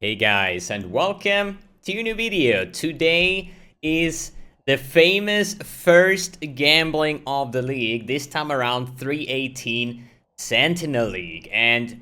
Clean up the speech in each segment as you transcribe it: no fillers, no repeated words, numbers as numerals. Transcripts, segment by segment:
Hey guys, and welcome to a new video. Today is the famous first gambling of the league, this time around 318 Sentinel League. And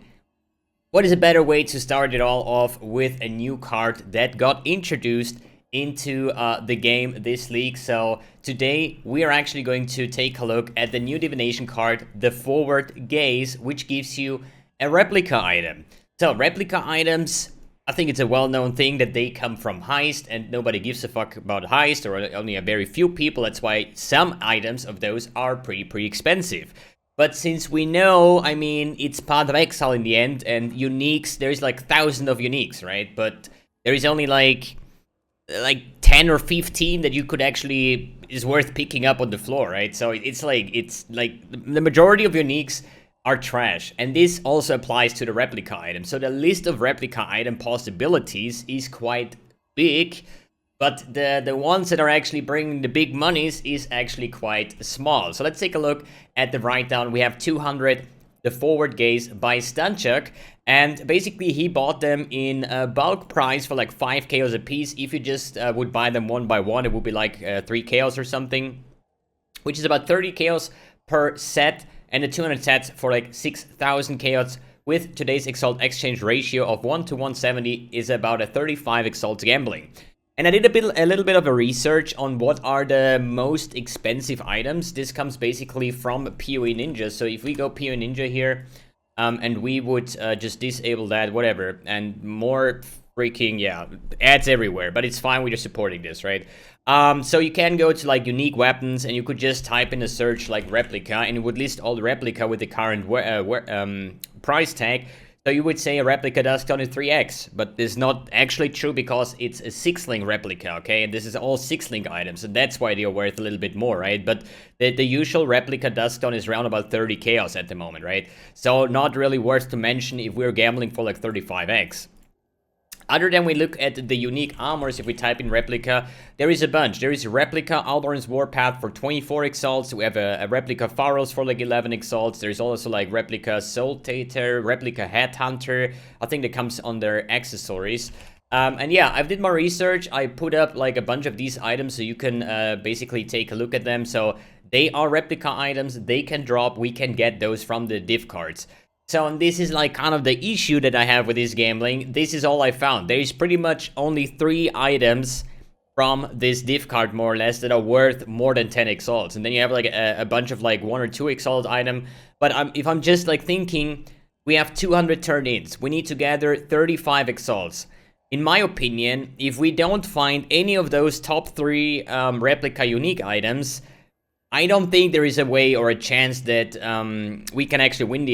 what is a better way to start it all off with a new card that got introduced into the game this league. So today we are actually going to take a look at the new divination card, the Forward Gaze, which gives you a replica item. So replica items, I think it's a well-known thing that they come from Heist, and nobody gives a fuck about Heist, or only a very few people. That's why some items of those are pretty expensive. But since we know, I mean, it's part of Exile in the end, and uniques, there's like thousands of uniques, right? But there is only like 10 or 15 that you could actually is worth picking up on the floor, right? So it's like the majority of uniques are trash, and this also applies to the replica item. So the list of replica item possibilities is quite big, but the ones that are actually bringing the big monies is actually quite small. So let's take a look at the write-down. We have 200, the Forward Gaze by Stańczak, and basically he bought them in a bulk price for like 5 chaos a piece. If you just would buy them one by one, it would be like 3 chaos or something, which is about 30 chaos per set, and the 200 sets for like 6,000 chaos. With today's Exalt exchange ratio of 1 to 170 is about a 35 Exalt gambling. And I did a little bit of a research on what are the most expensive items. This comes basically from PoE Ninja. So if we go PoE Ninja here, and we would just disable that, whatever, and more freaking, yeah, ads everywhere, but it's fine, we're just supporting this, right? So you can go to like unique weapons, and you could just type in a search like replica, and it would list all the replica with the current price tag. So you would say a replica does count at 3x, but this is not actually true because it's a 6-link replica, okay? And this is all 6-link items, and that's why they are worth a little bit more, right? But the usual replica dust count is around about 30 chaos at the moment, right? So not really worth to mention if we're gambling for like 35x. Other than we look at the unique armors, if we type in replica, there is a bunch. There is replica Albarn's Warpath for 24 exalts. We have a replica Pharaohs for like 11 exalts. There's also like replica Soul Tater, replica Headhunter. I think that comes under accessories. And yeah, I did my research. I put up like a bunch of these items so you can basically take a look at them. So they are replica items. They can drop. We can get those from the div cards. So, and this is like kind of the issue that I have with this gambling. This is all I found. There is pretty much only 3 items from this div card, more or less, that are worth more than 10 exalts. And then you have like a bunch of like 1 or 2 exalt item. But if I'm just like thinking, we have 200 turn-ins. We need to gather 35 exalts. In my opinion, if we don't find any of those top 3 replica unique items, I don't think there is a way or a chance that we can actually win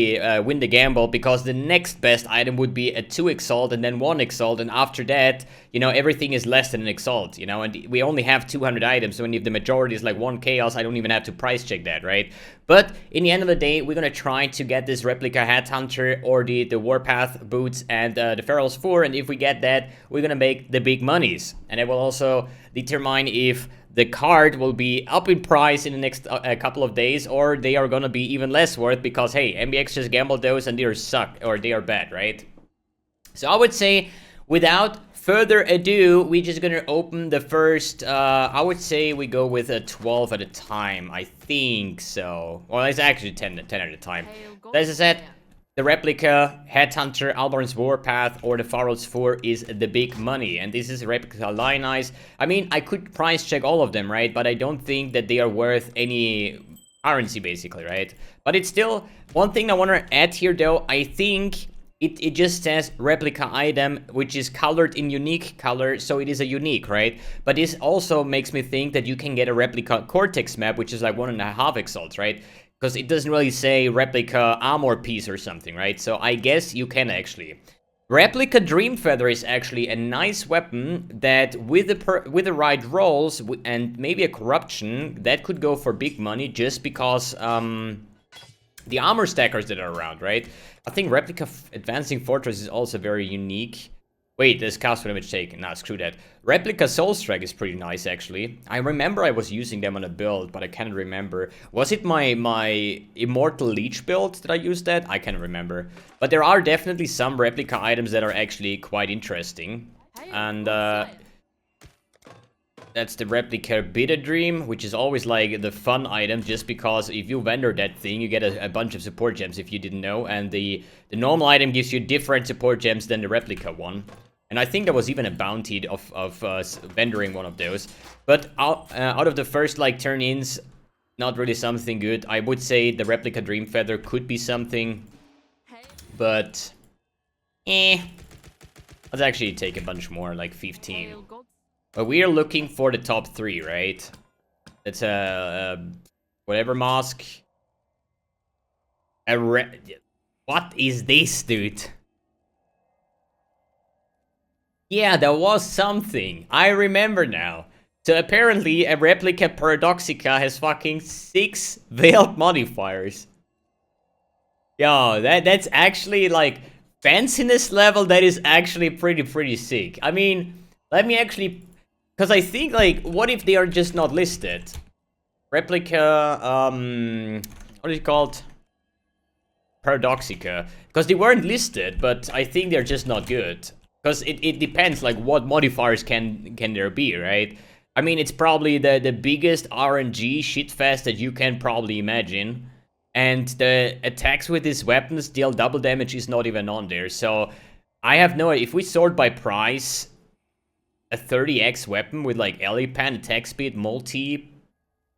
the gamble, because the next best item would be a 2 exalt and then 1 exalt, and after that, you know, everything is less than an exalt, you know, and we only have 200 items, so if the majority is like 1 chaos, I don't even have to price check that, right? But in the end of the day, we're gonna try to get this replica Headhunter or the Warpath boots and the Pharaoh's 4, and if we get that, we're gonna make the big monies, and it will also determine if the card will be up in price in the next couple of days, or they are gonna be even less worth because, hey, MBX just gambled those and they are suck, or they are bad, right? So I would say, without further ado, we're just gonna open the first, I would say we go with a 12 at a time, I think so. Well, it's actually 10 at a time. As I said, the replica, Headhunter, Albarn's Warpath, or the Pharaoh's 4 is the big money. And this is a replica Lion Eyes. I mean, I could price check all of them, right? But I don't think that they are worth any currency, basically, right? But it's still, one thing I want to add here, though, I think it just says replica item, which is colored in unique color, so it is a unique, right? But this also makes me think that you can get a replica Cortex map, which is like 1.5 exalts, right? Because it doesn't really say replica armor piece or something, right? So I guess you can actually. Replica Dream Feather is actually a nice weapon that with the right rolls and maybe a corruption, that could go for big money just because the armor stackers that are around, right? I think Replica Advancing Fortress is also very unique. Wait, there's cast damage taken. Nah, screw that. Replica Soul Strike is pretty nice, actually. I remember I was using them on a build, but I can't remember. Was it my Immortal Leech build that I used that? I can't remember. But there are definitely some replica items that are actually quite interesting. And that's the Replica Bitter Dream, which is always like the fun item, just because if you vendor that thing, you get a bunch of support gems if you didn't know. And the normal item gives you different support gems than the replica one. And I think there was even a bounty of vendoring one of those. But out of the first like turn-ins, not really something good. I would say the Replica Dream Feather could be something. But, let's actually take a bunch more, like 15. But we are looking for the top 3, right? That's a whatever mask. What is this, dude? Yeah, there was something. I remember now. So apparently a Replica Paradoxica has fucking 6 veiled modifiers. Yo, that's actually like fanciness level. That is actually pretty sick. I mean, let me actually, because I think like, what if they are just not listed? Replica, what is it called? Paradoxica. Because they weren't listed, but I think they're just not good. Because it depends, like, what modifiers can there be, right? I mean, it's probably the biggest RNG shitfest that you can probably imagine. And the attacks with these weapons deal double damage is not even on there. So, I have no idea. If we sort by price, a 30x weapon with, like, Elipan, attack speed, multi,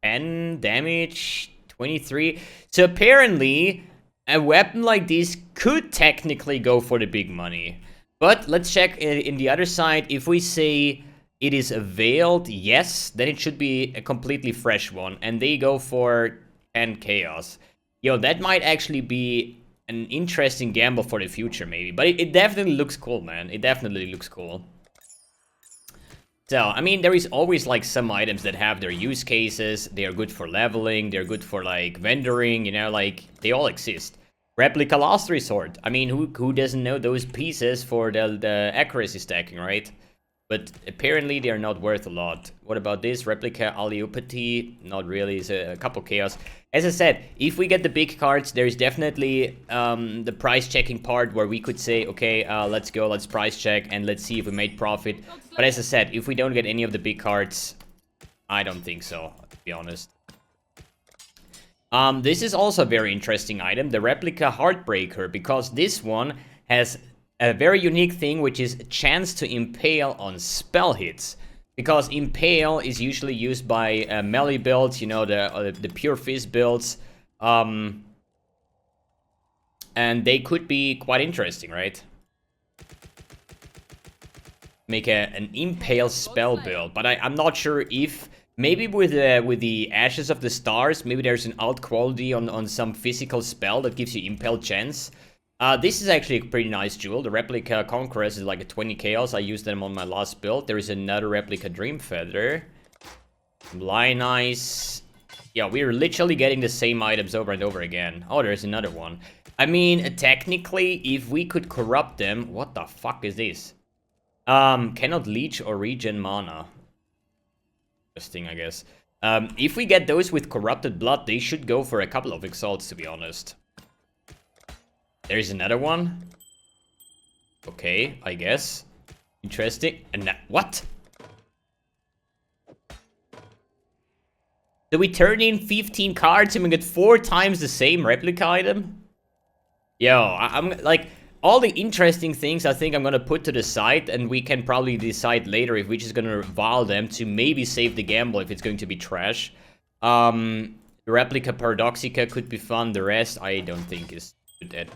10 damage, 23. So, apparently, a weapon like this could technically go for the big money. But let's check in the other side. If we say it is a veiled, yes, then it should be a completely fresh one. And they go for 10 chaos. Yo, that might actually be an interesting gamble for the future, maybe. But it definitely looks cool, man. It definitely looks cool. So, I mean, there is always, like, some items that have their use cases. They are good for leveling. They're good for, like, vendoring, you know, like, they all exist. Replica Last Resort. I mean, who doesn't know those pieces for the accuracy stacking, right? But apparently they are not worth a lot. What about this? Replica Allopathy? Not really. It's a couple chaos. As I said, if we get the big cards, there's definitely the price checking part where we could say, okay, let's go, let's price check, and let's see if we made profit. But as I said, if we don't get any of the big cards, I don't think so, to be honest. This is also a very interesting item, the Replica Heartbreaker, because this one has a very unique thing, which is a chance to impale on spell hits. Because impale is usually used by melee builds, you know, the pure fizz builds. And they could be quite interesting, right? Make an impale spell build, but I'm not sure if... Maybe with the Ashes of the Stars, maybe there's an alt quality on some physical spell that gives you impale chance. This is actually a pretty nice jewel. The Replica Conquerors is like a 20 chaos. I used them on my last build. There is another Replica Dream Feather. Lion Eyes. Yeah, we're literally getting the same items over and over again. Oh, there's another one. I mean, technically, if we could corrupt them... What the fuck is this? Cannot leech or regen mana. Interesting, I guess. If we get those with corrupted blood, they should go for a couple of exalts, to be honest. There's another one. Okay, I guess. Interesting. And what? So we turn in 15 cards and we get 4 times the same replica item? Yo, I'm like... All the interesting things I think I'm gonna put to the side, and we can probably decide later if we're just gonna vial them to maybe save the gamble if it's going to be trash. The Replica Paradoxica could be fun, the rest I don't think is good at...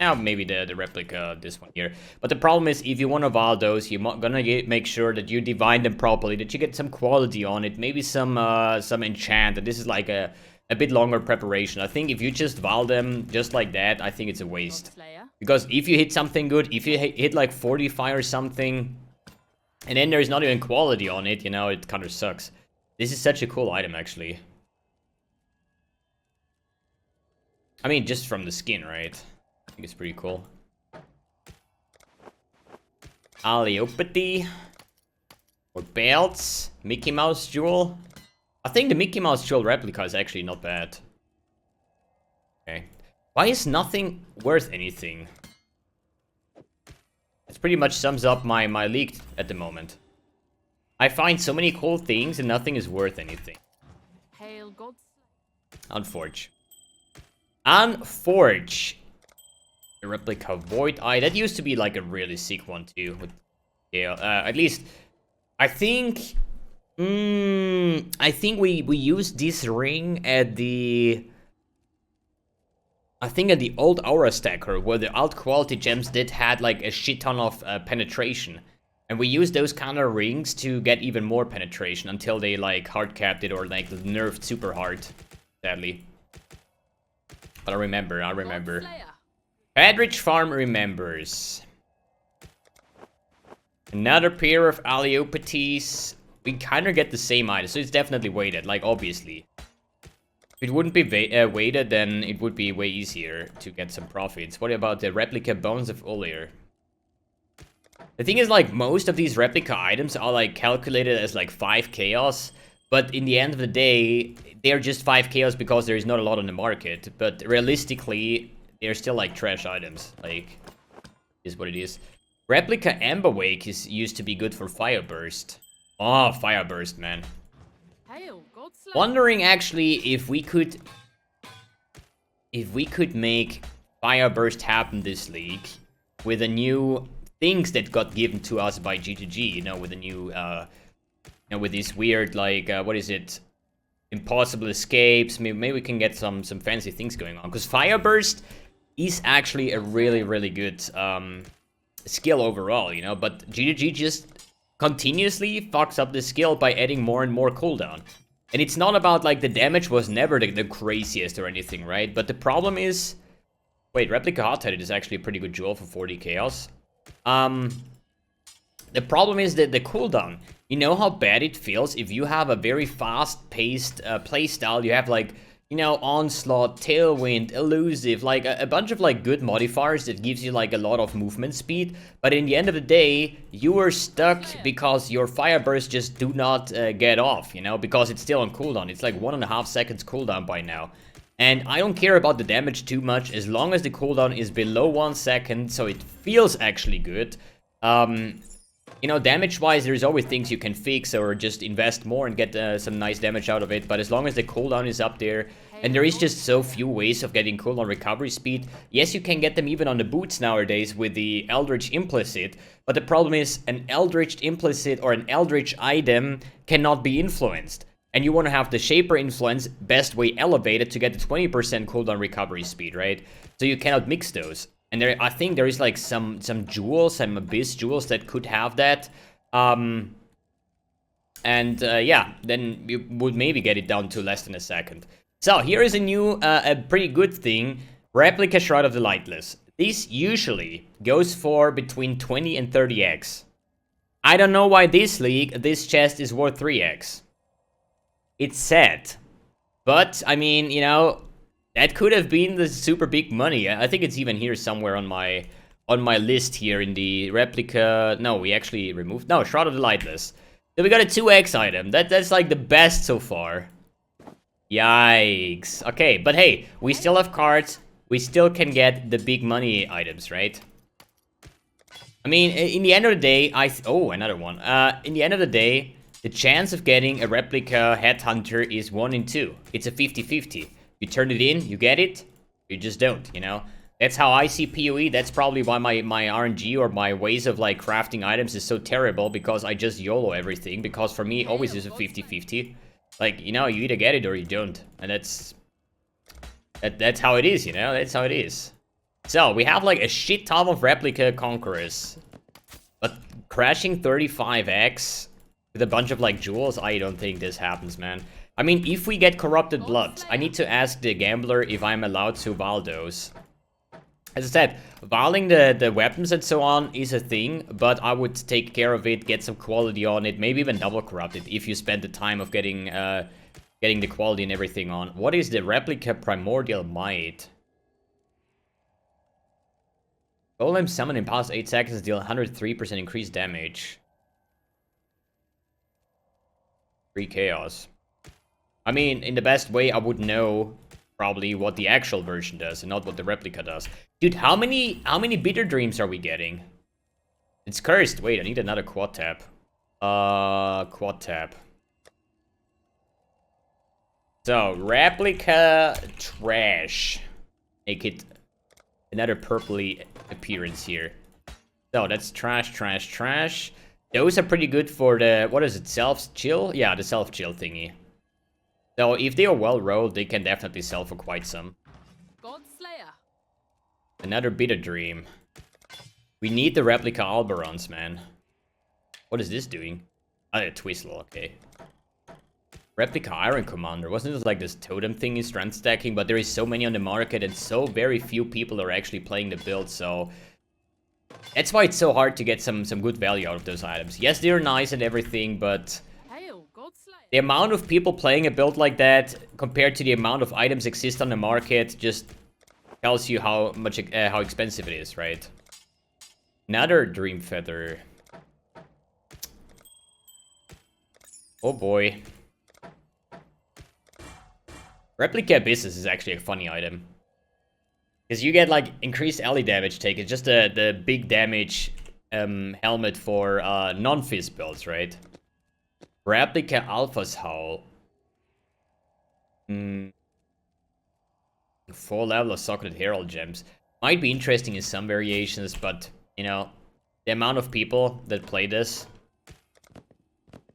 Now maybe the Replica, this one here. But the problem is, if you wanna vial those, you're gonna make sure that you divine them properly, that you get some quality on it, maybe some enchant, and this is like a bit longer preparation. I think if you just vial them just like that, I think it's a waste. Because if you hit something good, if you hit like 45 or something, and then there's not even quality on it, you know, it kind of sucks. This is such a cool item, actually. I mean, just from the skin, right? I think it's pretty cool. Allopathy. Or belts. Mickey Mouse jewel. I think the Mickey Mouse jewel replica is actually not bad. Okay. Why is nothing worth anything? It pretty much sums up my league at the moment. I find so many cool things and nothing is worth anything. Hail gods. Unforge. Unforge. The replica void eye. That used to be like a really sick one too. With, yeah, at least I think. I think we used this ring at the. I think at the old aura stacker where the alt quality gems did had like a shit ton of penetration. And we used those kind of rings to get even more penetration until they like hard capped it or like nerfed super hard, sadly. But I remember. Padrich Farm remembers. Another pair of Alliopaties. We kind of get the same item, so it's definitely weighted, like obviously. If it wouldn't be weighted, then it would be way easier to get some profits. What about the replica bones of Ulir? The thing is, like, most of these replica items are, like, calculated as, like, 5 chaos. But in the end of the day, they're just 5 chaos because there is not a lot on the market. But realistically, they're still, like, trash items. Like, is what it is. Replica Amber Wake used to be good for Fire Burst. Oh, Fire Burst, man. Wondering, actually, if we could make Fire Burst happen this league with a new things that got given to us by G2G, you know, with a new, with this weird, like, what is it? Impossible escapes. Maybe we can get some fancy things going on. Because Fire Burst is actually a really, really good skill overall, you know. But G2G just continuously fucks up the skill by adding more and more cooldown. And it's not about, like, the damage was never the craziest or anything, right? But the problem is... Wait, Replica Hot-Headed is actually a pretty good jewel for 40 chaos. The problem is that the cooldown. You know how bad it feels if you have a very fast-paced playstyle. You have, like, you know, Onslaught, Tailwind, Elusive, like a bunch of, like, good modifiers that gives you, like, a lot of movement speed. But in the end of the day, you are stuck because your Fire Burst just do not get off, you know, because it's still on cooldown. It's like 1.5 seconds cooldown by now. And I don't care about the damage too much as long as the cooldown is below 1 second, so it feels actually good. You know, damage-wise, there's always things you can fix or just invest more and get some nice damage out of it. But as long as the cooldown is up there, and there is just so few ways of getting cooldown recovery speed. Yes, you can get them even on the boots nowadays with the Eldritch Implicit. But the problem is, an Eldritch Implicit or an Eldritch item cannot be influenced. And you want to have the Shaper Influence best way elevated to get the 20% cooldown recovery speed, right? So you cannot mix those. And there, I think there is like some jewels, some Abyss jewels that could have that. Yeah, then you would maybe get it down to less than a second. So here is a new, a pretty good thing. Replica Shroud of the Lightless. This usually goes for between 20 and 30x. I don't know why this league, this chest is worth 3x. It's sad. But, I mean, you know, that could have been the super big money. I think it's even here somewhere on my list here in the replica. No, we actually removed. No, Shroud of the Lightless. So we got a 2x item. That's like the best so far. Yikes. Okay, but hey, we still have cards. We still can get the big money items, right? I mean, in the end of the day, oh, another one. In the end of the day, the chance of getting a replica headhunter is 1 in 2. It's a 50-50. You turn it in, you get it, you just don't, you know? That's how I see PoE. That's probably why my RNG or my ways of, like, crafting items is so terrible, because I just YOLO everything, because for me, always is a 50-50. Like, you know, you either get it or you don't, and that's how it is, you know? That's how it is. So, we have, like, a shit ton of replica conquerors, but crashing 35x with a bunch of, like, jewels, I don't think this happens, man. I mean, if we get Corrupted Blood, I need to ask the gambler if I'm allowed to Val those. As I said, Valing the weapons and so on is a thing, but I would take care of it, get some quality on it, maybe even double corrupt it if you spend the time of getting the quality and everything on. What is the Replica Primordial Might? Golem summon in past 8 seconds deal 103% increased damage. 3 chaos. I mean, in the best way, I would know probably what the actual version does and not what the replica does. Dude, how many bitter dreams are we getting? It's cursed. Wait, I need another quad tap. Quad tap. So, replica trash. Make it another purpley appearance here. So, that's trash, trash, trash. Those are pretty good for the, what is it, self-chill? Yeah, the self-chill thingy. So, if they are well rolled, they can definitely sell for quite some. Godslayer. Another bitter dream. We need the replica Alberons, man. What is this doing? Oh, a Twistle, okay. Replica Iron Commander. Wasn't it like this totem thingy, strength stacking? But there is so many on the market and so very few people are actually playing the build, so... That's why it's so hard to get some good value out of those items. Yes, they're nice and everything, but... The amount of people playing a build like that, compared to the amount of items exist on the market, just tells you how much how expensive it is, right? Another Dream Feather. Oh boy. Replica Business is actually a funny item. Because you get like increased ally damage take. It's just the big damage helmet for non-fizz builds, right? Replica Alpha's Howl. 4 level of Socketed Herald Gems. Might be interesting in some variations, but, you know, the amount of people that play this.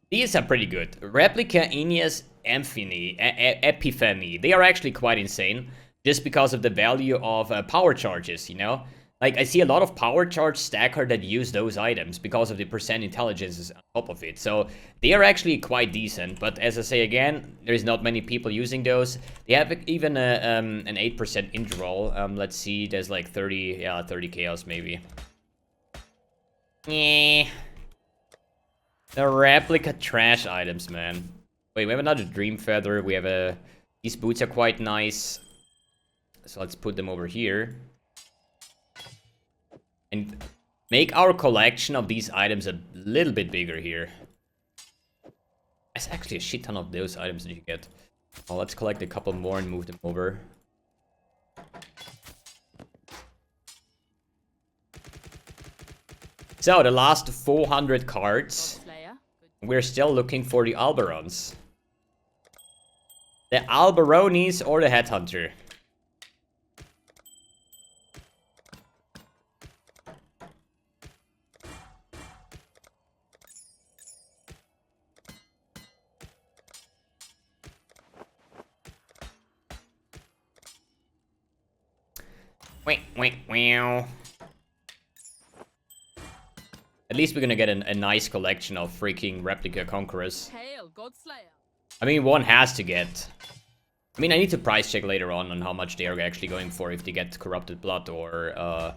These are pretty good. Replica Ineas Epiphany. They are actually quite insane. Just because of the value of power charges, you know? Like, I see a lot of power charge stacker that use those items because of the percent intelligence on top of it. So, they are actually quite decent. But as I say again, there's not many people using those. They have even an 8% int roll. Let's see, there's like 30 chaos maybe. Yeah. The replica trash items, man. Wait, we have another Dream Feather. We have a... These boots are quite nice. So let's put them over here. And make our collection of these items a little bit bigger here. There's actually a shit ton of those items that you get. Well, let's collect a couple more and move them over. So, the last 400 cards. We're still looking for the Alberons. The Alberonis or the Headhunter. Wow. At least we're gonna get a nice collection of freaking replica conquerors. Hail, Godslayer. I mean, one has to get... I mean, I need to price check later on how much they are actually going for if they get corrupted blood or...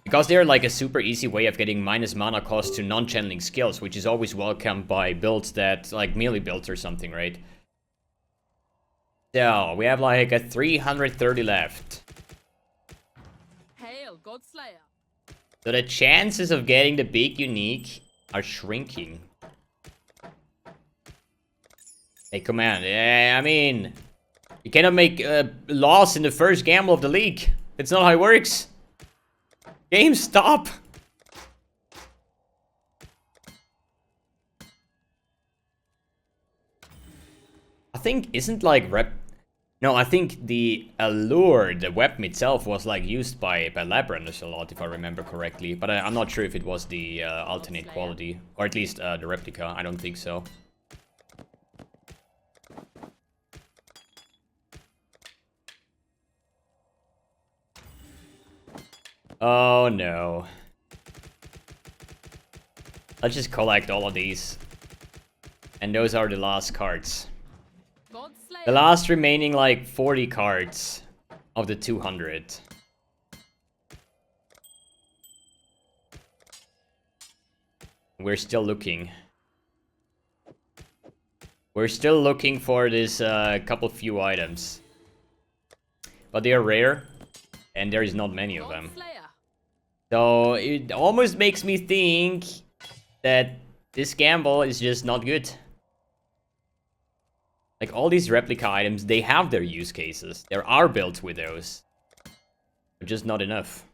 Because they're like a super easy way of getting minus mana cost to non-channeling skills, which is always welcomed by builds that, like melee builds or something, right? So, we have like a 330 left. Hail, Godslayer. So the chances of getting the big unique are shrinking. Hey, come on. I mean, you cannot make a loss in the first gamble of the league. That's not how it works. Game, stop. I think, isn't like No, I think the allure, the weapon itself, was like used by Labyrinths a lot, if I remember correctly. But I'm not sure if it was the alternate quality, or at least the replica. I don't think so. Oh no. Let's just collect all of these. And those are the last cards. The last remaining, like, 40 cards of the 200. We're still looking. We're still looking for this couple few items. But they are rare, and there is not many of them. So it almost makes me think that this gamble is just not good. Like, all these replica items, they have their use cases. There are builds with those. But just not enough.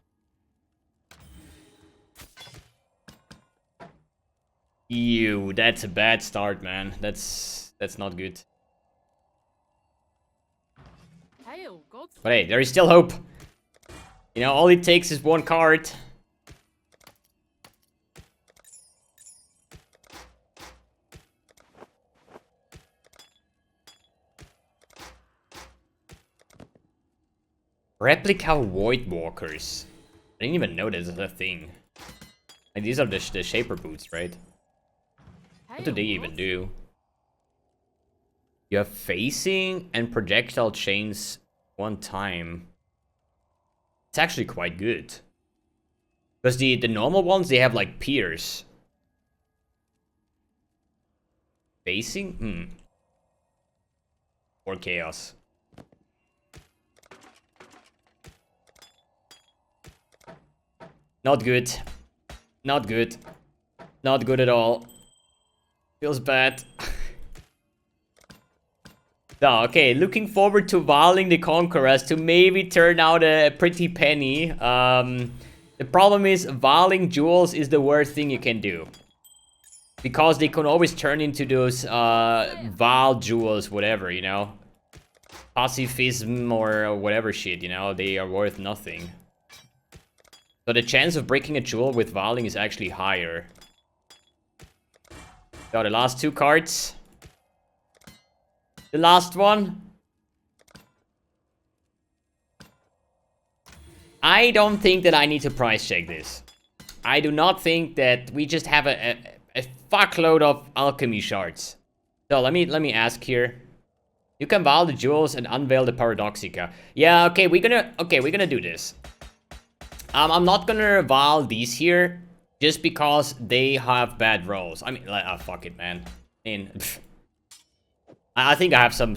Ew, that's a bad start, man. That's not good. Hail, God But hey, there is still hope. You know, all it takes is one card. Replica Voidwalkers. I didn't even know this is a thing. Like, these are the Shaper boots, right? What do they even do? You have phasing and projectile chains one time. It's actually quite good. Because the normal ones, they have like pierce. Phasing? Or chaos. Not good. Not good. Not good at all. Feels bad. So, okay, looking forward to Unveiling the Conquerors to maybe turn out a pretty penny. The problem is, Unveiling jewels is the worst thing you can do. Because they can always turn into those Val jewels, whatever, you know? Pacifism or whatever shit, you know? They are worth nothing. So the chance of breaking a jewel with Unveiling is actually higher. So the last two cards. The last one. I don't think that I need to price check this. I do not think that we just have a fuckload of alchemy shards. So let me ask here. You can unveil the jewels and unveil the paradoxica. Yeah, okay, we're gonna do this. I'm not gonna unveil these here just because they have bad rolls. I mean, like, fuck it, man. I think I have some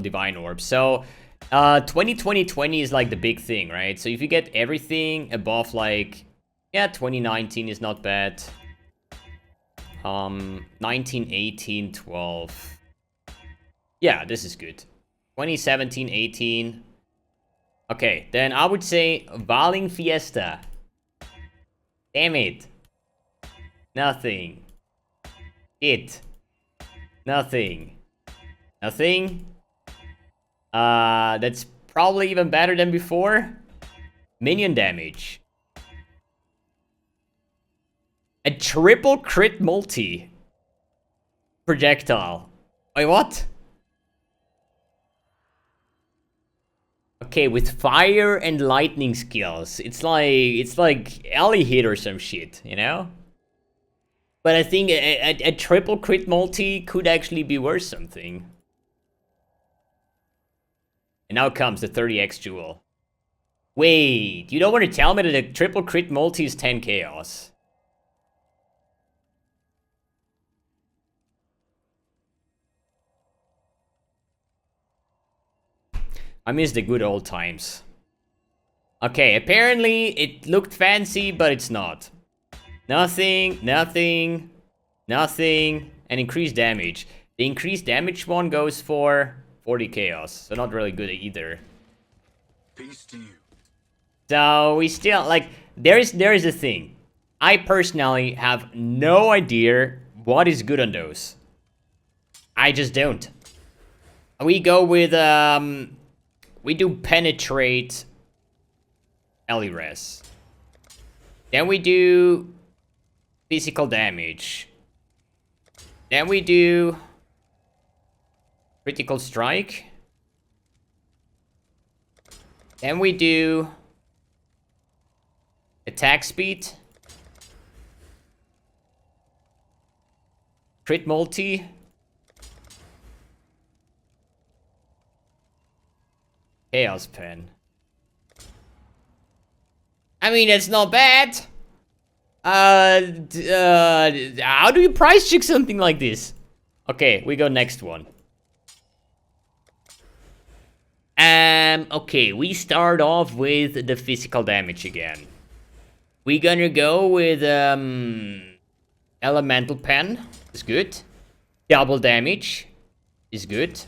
divine orbs. So 2020 is like the big thing, right? So if you get everything above, like, yeah, 2019 is not bad. 19, 18, 12. Yeah, this is good. 2017, 18. Okay, then I would say Unveiling Fiesta. Damn it. Nothing. Nothing. Nothing. That's probably even better than before. Minion damage. A triple crit multi. Projectile. Wait, what? Okay, with fire and lightning skills. It's like alley hit or some shit, you know? But I think a triple crit multi could actually be worth something. And now comes the 30x jewel. Wait, you don't want to tell me that a triple crit multi is 10 chaos? I miss the good old times. Okay, apparently it looked fancy, but it's not. Nothing, nothing, nothing, and increased damage. The increased damage one goes for 40 chaos, so not really good either. Peace to you. So we still, like, there is a thing. I personally have no idea what is good on those. I just don't. We go with, we do penetrate Eliras. Then we do physical damage. Then we do critical strike. Then we do attack speed. Crit multi. Chaos pen. I mean, it's not bad. How do you price check something like this? Okay, we go next one. Okay, we start off with the physical damage again. We're gonna go with, elemental pen. Is good. Double damage is good.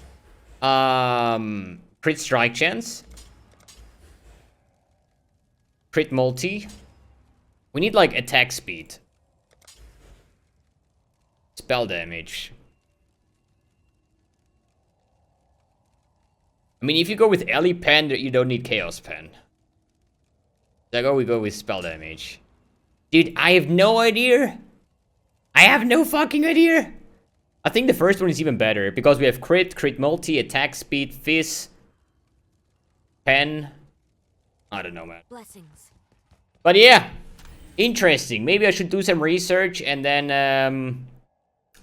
Crit strike chance. Crit multi. We need like attack speed. Spell damage. I mean, if you go with Ellie Pen, you don't need Chaos Pen. So we go with spell damage. Dude, I have no idea. I have no fucking idea. I think the first one is even better because we have crit multi, attack speed, fizz, pen. I don't know, man. Blessings. But yeah, interesting. Maybe I should do some research and then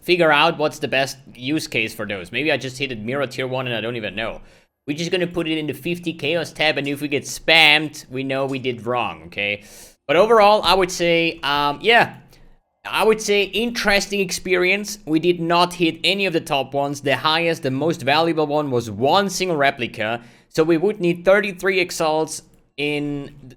figure out what's the best use case for those. Maybe I just hit a mirror tier 1 and I don't even know. We're just gonna put it in the 50 chaos tab, and if we get spammed, we know we did wrong, okay? But overall, I would say, yeah. I would say interesting experience. We did not hit any of the top ones. The highest, the most valuable one was one single replica. So we would need 33 exiles in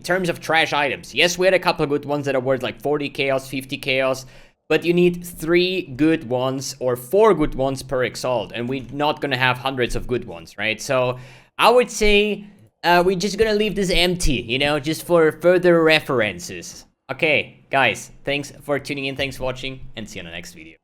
terms of trash items. Yes, we had a couple of good ones that are worth like 40 chaos, 50 chaos. But you need 3 good ones or 4 good ones per exalt. And we're not gonna have hundreds of good ones, right? So I would say we're just gonna leave this empty, you know, just for further references. Okay, guys, thanks for tuning in, thanks for watching, and see you on the next video.